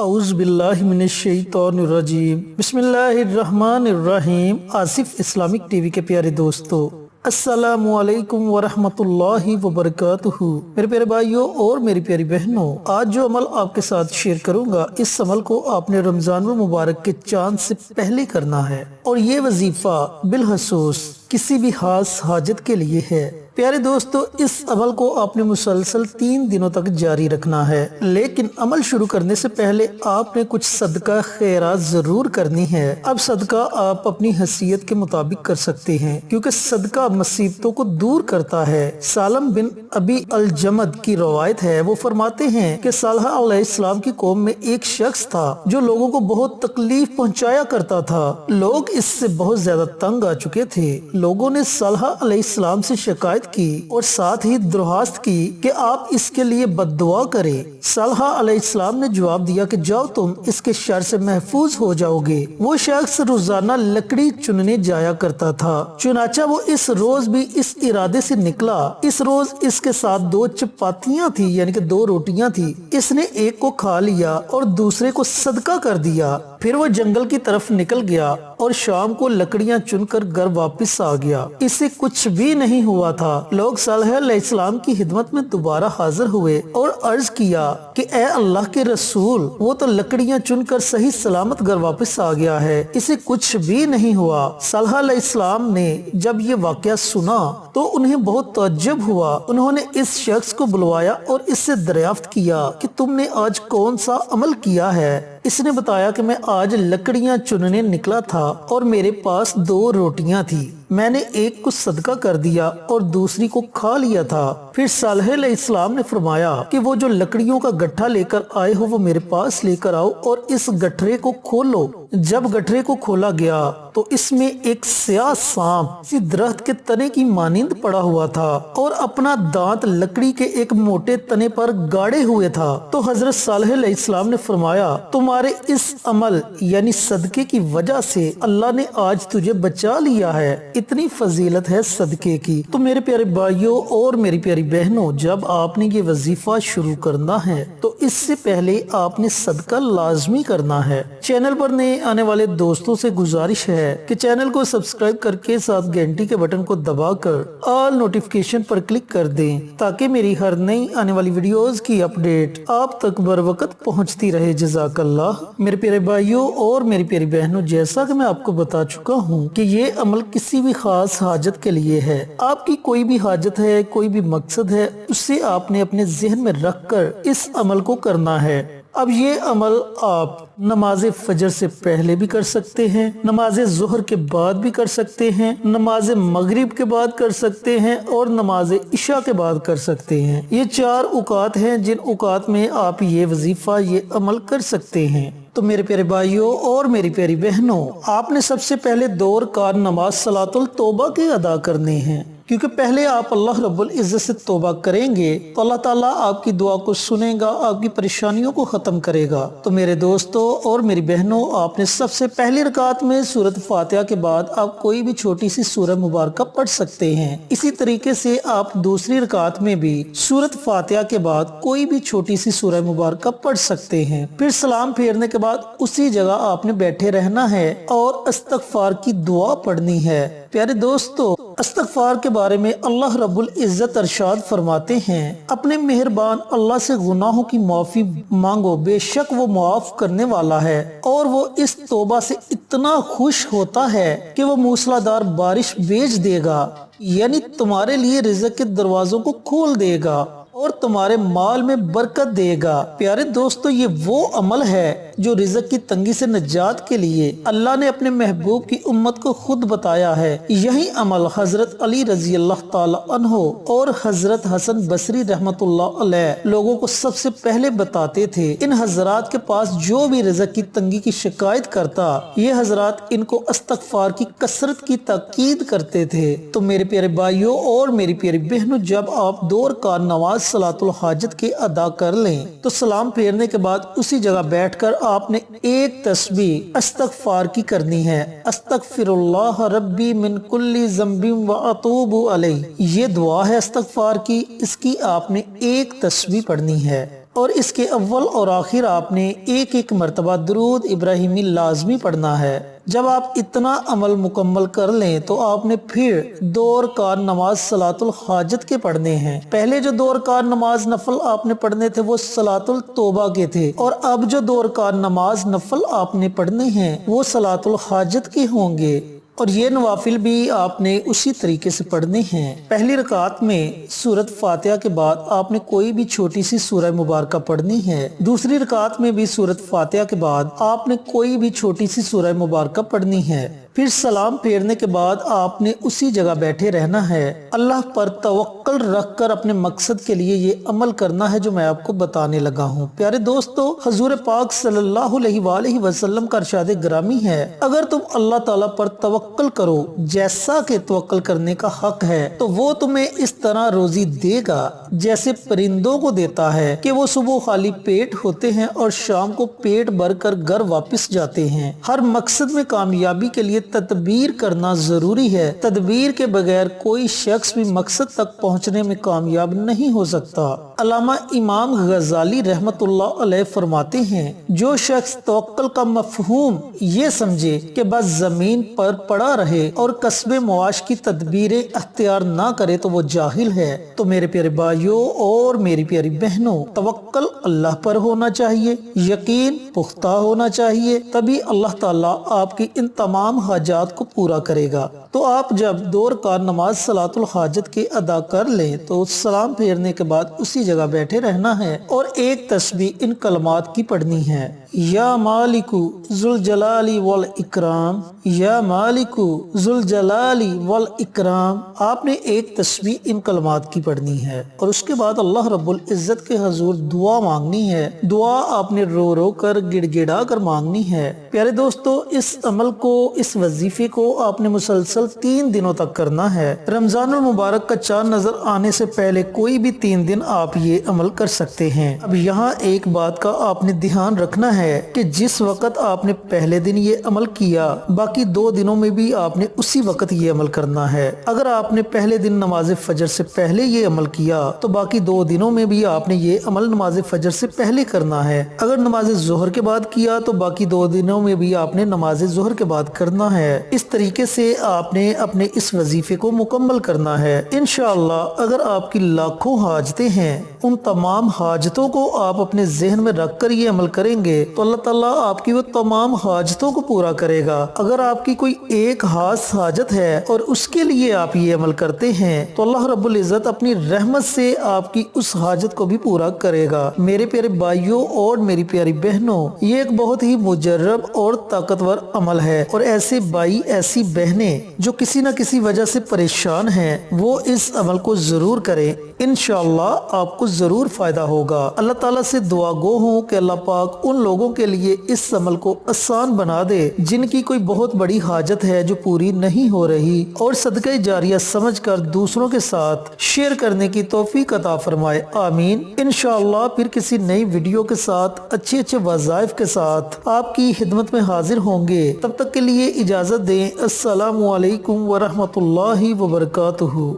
اعوذ باللہ من الشیطان الرجیم بسم اللہ الرحمن الرحیم۔ آصف اسلامک ٹی وی کے پیارے دوستو، السلام علیکم ورحمۃ اللہ وبرکاتہ۔ میرے پیارے بھائیوں اور میری پیاری بہنوں، آج جو عمل آپ کے ساتھ شیئر کروں گا، اس عمل کو آپ نے رمضان المبارک کے چاند سے پہلے کرنا ہے، اور یہ وظیفہ بالخصوص کسی بھی خاص حاجت کے لیے ہے۔ پیارے دوستو، اس عمل کو آپ نے مسلسل 3 دنوں تک جاری رکھنا ہے، لیکن عمل شروع کرنے سے پہلے آپ نے کچھ صدقہ خیرات ضرور کرنی ہے۔ اب صدقہ آپ اپنی حیثیت کے مطابق کر سکتے ہیں، کیونکہ صدقہ مصیبتوں کو دور کرتا ہے۔ سالم بن ابی الجمد کی روایت ہے، وہ فرماتے ہیں کہ صالح علیہ السلام کی قوم میں ایک شخص تھا جو لوگوں کو بہت تکلیف پہنچایا کرتا تھا۔ لوگ اس سے بہت زیادہ تنگ آ چکے تھے۔ لوگوں نے صالح علیہ السلام سے شکایت کی اور ساتھ ہی درخواست کی کہ آپ اس کے لیے بد دعا کریں۔ صالح علیہ السلام نے جواب دیا کہ جاؤ، تم اس کے شر سے محفوظ ہو جاؤ گے۔ وہ شخص روزانہ لکڑی چننے جایا کرتا تھا، چنانچہ وہ اس روز بھی اس ارادے سے نکلا۔ اس روز اس کے ساتھ 2 چپاتیاں تھی، یعنی کہ 2 روٹیاں تھی۔ اس نے ایک کو کھا لیا اور دوسرے کو صدقہ کر دیا۔ پھر وہ جنگل کی طرف نکل گیا اور شام کو لکڑیاں چن کر گھر واپس آ گیا۔ اسے کچھ بھی نہیں ہوا تھا۔ لوگ صالح علیہ السلام کی خدمت میں دوبارہ حاضر ہوئے اور عرض کیا کہ اے اللہ کے رسول، وہ تو لکڑیاں چن کر صحیح سلامت گھر واپس آ گیا ہے، اسے کچھ بھی نہیں ہوا۔ صالح علیہ السلام نے جب یہ واقعہ سنا تو انہیں بہت تعجب ہوا۔ انہوں نے اس شخص کو بلوایا اور اس سے دریافت کیا کہ تم نے آج کون سا عمل کیا ہے؟ اس نے بتایا کہ میں آج لکڑیاں چننے نکلا تھا اور میرے پاس 2 روٹیاں تھی۔ میں نے ایک کو صدقہ کر دیا اور دوسری کو کھا لیا تھا۔ پھر صالح علیہ السلام نے فرمایا کہ وہ جو لکڑیوں کا گٹھا لے کر آئے ہو وہ میرے پاس لے کر آؤ اور اس گٹھرے کو کھولو۔ جب گٹھرے کو کھولا گیا تو اس میں ایک سیاہ سانپ کسی درخت کے تنے کی مانند پڑا ہوا تھا اور اپنا دانت لکڑی کے ایک موٹے تنے پر گاڑے ہوئے تھا۔ تو حضرت صالح علیہ السلام نے فرمایا، تمہارے اس عمل یعنی صدقے کی وجہ سے اللہ نے آج تجھے بچا لیا ہے۔ اتنی فضیلت ہے صدقے کی۔ تو میرے پیارے بھائیوں اور میری پیاری بہنوں، جب آپ نے یہ وظیفہ شروع کرنا ہے تو اس سے پہلے آپ نے صدقہ لازمی کرنا ہے۔ چینل پر نئے آنے والے دوستوں سے گزارش ہے کہ چینل کو سبسکرائب کر کے ساتھ گھنٹی کے بٹن کو دبا کر آل نوٹیفیکیشن پر کلک کر دیں، تاکہ میری ہر نئی آنے والی ویڈیوز کی اپڈیٹ آپ تک بر وقت پہنچتی رہے۔ جزاک اللہ۔ میرے پیارے بھائیوں اور میری پیاری بہنوں، جیسا کہ میں آپ کو بتا چکا ہوں کہ یہ عمل کسی بھی خاص حاجت کے لیے ہے۔ آپ کی کوئی بھی حاجت ہے، کوئی بھی مقصد ہے، اسے آپ نے اپنے ذہن میں رکھ کر اس عمل کو کرنا ہے۔ اب یہ عمل آپ نماز فجر سے پہلے بھی کر سکتے ہیں، نماز ظہر کے بعد بھی کر سکتے ہیں، نماز مغرب کے بعد کر سکتے ہیں اور نماز عشاء کے بعد کر سکتے ہیں۔ یہ 4 اوقات ہیں جن اوقات میں آپ یہ وظیفہ، یہ عمل کر سکتے ہیں۔ تو میرے پیارے بھائیوں اور میری پیاری بہنوں، آپ نے سب سے پہلے 2 رکعت نماز صلاۃ التوبہ کے ادا کرنے ہیں، کیونکہ پہلے آپ اللہ رب العزت سے توبہ کریں گے تو اللہ تعالیٰ آپ کی دعا کو سنے گا، آپ کی پریشانیوں کو ختم کرے گا۔ تو میرے دوستوں اور میری بہنوں، آپ نے سب سے پہلی رکعت میں سورۃ فاتحہ کے بعد آپ کوئی بھی چھوٹی سی سورہ مبارکہ پڑھ سکتے ہیں۔ اسی طریقے سے آپ دوسری رکعت میں بھی سورۃ فاتحہ کے بعد کوئی بھی چھوٹی سی سورہ مبارکہ پڑھ سکتے ہیں۔ پھر سلام پھیرنے کے بعد اسی جگہ آپ نے بیٹھے رہنا ہے اور استغفار کی دعا پڑھنی ہے۔ پیارے دوستو، استغفار کے بارے میں اللہ رب العزت ارشاد فرماتے ہیں، اپنے مہربان اللہ سے گناہوں کی معافی مانگو، بے شک وہ معاف کرنے والا ہے، اور وہ اس توبہ سے اتنا خوش ہوتا ہے کہ وہ موسلادھار بارش بھیج دے گا، یعنی تمہارے لیے رزق کے دروازوں کو کھول دے گا اور تمہارے مال میں برکت دے گا۔ پیارے دوستو، یہ وہ عمل ہے جو رزق کی تنگی سے نجات کے لیے اللہ نے اپنے محبوب کی امت کو خود بتایا ہے۔ یہی عمل حضرت علی رضی اللہ تعالی عنہ اور حضرت حسن بصری رحمت اللہ علیہ لوگوں کو سب سے پہلے بتاتے تھے۔ ان حضرات کے پاس جو بھی رزق کی تنگی کی شکایت کرتا، یہ حضرات ان کو استغفار کی کثرت کی تاکید کرتے تھے۔ تو میرے پیارے بھائیوں اور میری پیاری بہنوں، جب آپ 2 رکعت نماز صلاۃ الحاجت کے ادا کر لیں تو سلام پھیرنے کے بعد اسی جگہ بیٹھ کر آپ نے ایک تسبیح استغفار کی کرنی ہے، استغفر اللہ ربی من کل ذنب و اتوب الیہ۔ یہ دعا ہے استغفار کی، اس کی آپ نے ایک تسبیح پڑھنی ہے۔ اور اس کے اول اور آخر آپ نے ایک ایک مرتبہ درود ابراہیمی لازمی پڑھنا ہے۔ جب آپ اتنا عمل مکمل کر لیں تو آپ نے پھر 2 رکعت نماز صلاۃ الحاجت کے پڑھنے ہیں۔ پہلے جو 2 رکعت نماز نفل آپ نے پڑھنے تھے وہ صلاۃ التوبہ کے تھے، اور اب جو 2 رکعت نماز نفل آپ نے پڑھنے ہیں وہ صلاۃ الحاجت کے ہوں گے، اور یہ نوافل بھی آپ نے اسی طریقے سے پڑھنے ہیں۔ پہلی رکعت میں سورۃ فاتحہ کے بعد آپ نے کوئی بھی چھوٹی سی سورہ مبارکہ پڑھنی ہے۔ دوسری رکعت میں بھی سورۃ فاتحہ کے بعد آپ نے کوئی بھی چھوٹی سی سورہ مبارکہ پڑھنی ہے۔ پھر سلام پھیرنے کے بعد آپ نے اسی جگہ بیٹھے رہنا ہے۔ اللہ پر توکل رکھ کر اپنے مقصد کے لیے یہ عمل کرنا ہے جو میں آپ کو بتانے لگا ہوں۔ پیارے دوستو، حضور پاک صلی اللہ علیہ وآلہ وسلم کا ارشاد گرامی ہے، اگر تم اللہ تعالیٰ پر توکل کرو جیسا کہ توکل کرنے کا حق ہے تو وہ تمہیں اس طرح روزی دے گا جیسے پرندوں کو دیتا ہے کہ وہ صبح خالی پیٹ ہوتے ہیں اور شام کو پیٹ بھر کر گھر واپس جاتے ہیں۔ ہر مقصد میں کامیابی کے لیے تدبیر کرنا ضروری ہے۔ تدبیر کے بغیر کوئی شخص بھی مقصد تک پہنچنے میں کامیاب نہیں ہو سکتا۔ علامہ امام غزالی رحمت اللہ علیہ فرماتے ہیں، جو شخص توکل کا مفہوم یہ سمجھے کہ بس زمین پر پڑا رہے اور کسب معاش کی تدبیریں اختیار نہ کرے تو وہ جاہل ہے۔ تو میرے پیارے بھائیوں اور میری پیاری بہنوں، توکل اللہ پر ہونا چاہیے، یقین پختہ ہونا چاہیے، تبھی اللہ تعالیٰ آپ کی ان تمام حاجات کو پورا کرے گا۔ تو آپ جب 2 رکعت نماز صلاۃ الحاجت کے ادا کر لیں تو سلام پھیرنے کے بعد اسی جگہ بیٹھے رہنا ہے اور ایک تسبیح ان کلمات کی پڑھنی ہے، یا مالک ذوالجلال والاکرام، یا مالک ذوالجلال والاکرام۔ آپ نے ایک تسبیح ان کلمات کی پڑھنی ہے اور اس کے بعد اللہ رب العزت کے حضور دعا مانگنی ہے۔ دعا آپ نے رو رو کر گڑ گڑا کر مانگنی ہے۔ پیارے دوستو، اس عمل کو، اس وظیفے کو آپ نے مسلسل 3 دنوں تک کرنا ہے۔ رمضان المبارک کا چاند نظر آنے سے پہلے کوئی بھی 3 دن آپ یہ عمل کر سکتے ہیں۔ اب یہاں ایک بات کا آپ نے دھیان رکھنا ہے کہ جس وقت آپ نے پہلے دن یہ عمل کیا، باقی 2 دنوں میں بھی آپ نے اسی وقت یہ عمل کرنا ہے۔ اگر آپ نے پہلے دن نماز فجر سے پہلے یہ عمل کیا تو باقی 2 دنوں میں بھی آپ نے یہ عمل نماز فجر سے پہلے کرنا ہے۔ اگر نماز ظہر کے بعد کیا تو باقی 2 دنوں میں بھی آپ نے نماز ظہر کے بعد کرنا ہے۔ اس طریقے سے آپ نے اپنے اس وظیفے کو مکمل کرنا ہے۔ انشاءاللہ اگر آپ کی لاکھوں حاجتیں ہیں، ان تمام حاجتوں کو آپ اپنے ذہن میں رکھ کر یہ عمل کریں گے تو اللہ تعالیٰ آپ کی وہ تمام حاجتوں کو پورا کرے گا۔ اگر آپ کی کوئی ایک خاص حاجت ہے اور اس کے لیے آپ یہ عمل کرتے ہیں تو اللہ رب العزت اپنی رحمت سے آپ کی اس حاجت کو بھی پورا کرے گا۔ میرے پیارے بھائیوں اور میری پیاری بہنوں، یہ ایک بہت ہی مجرب اور طاقتور عمل ہے، اور ایسے بھائی ایسی بہنیں جو کسی نہ کسی وجہ سے پریشان ہیں وہ اس عمل کو ضرور کریں۔ انشاءاللہ آپ کو ضرور فائدہ ہوگا۔ اللہ تعالیٰ سے دعا گو ہوں کہ اللہ پاک ان لوگوں کے لیے اس عمل کو آسان بنا دے جن کی کوئی بہت بڑی حاجت ہے جو پوری نہیں ہو رہی، اور صدقہ جاریہ سمجھ کر دوسروں کے ساتھ شیئر کرنے کی توفیق عطا فرمائے، آمین۔ انشاءاللہ پھر کسی نئی ویڈیو کے ساتھ اچھے وظائف کے ساتھ آپ کی خدمت میں حاضر ہوں گے۔ تب تک کے لیے اجازت دیں۔ السلام علیکم ورحمۃ اللہ وبرکاتہ۔